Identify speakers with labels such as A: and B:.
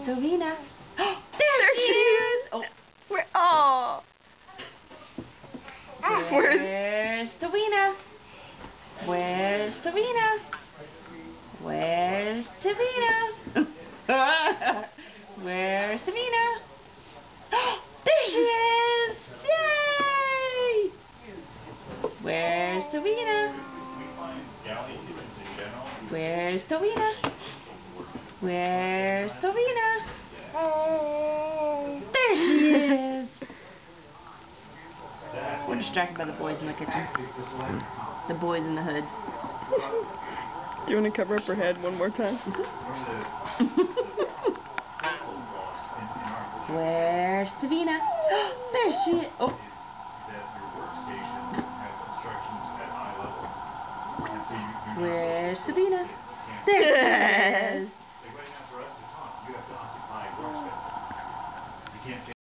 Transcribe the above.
A: Davina? There she is! Oh,
B: Where? Oh.
A: where's Davina? Where's Davina? Where's Davina? Where's Davina? There she is! Yay! Where's Davina? Where's Davina? Where's Davina? There she is! We're distracted by the boys in the kitchen. The boys in the hood.
B: Do you want to cover up her head one more time?
A: Where's Davina? There she is. Oh. Where's Davina? There she is.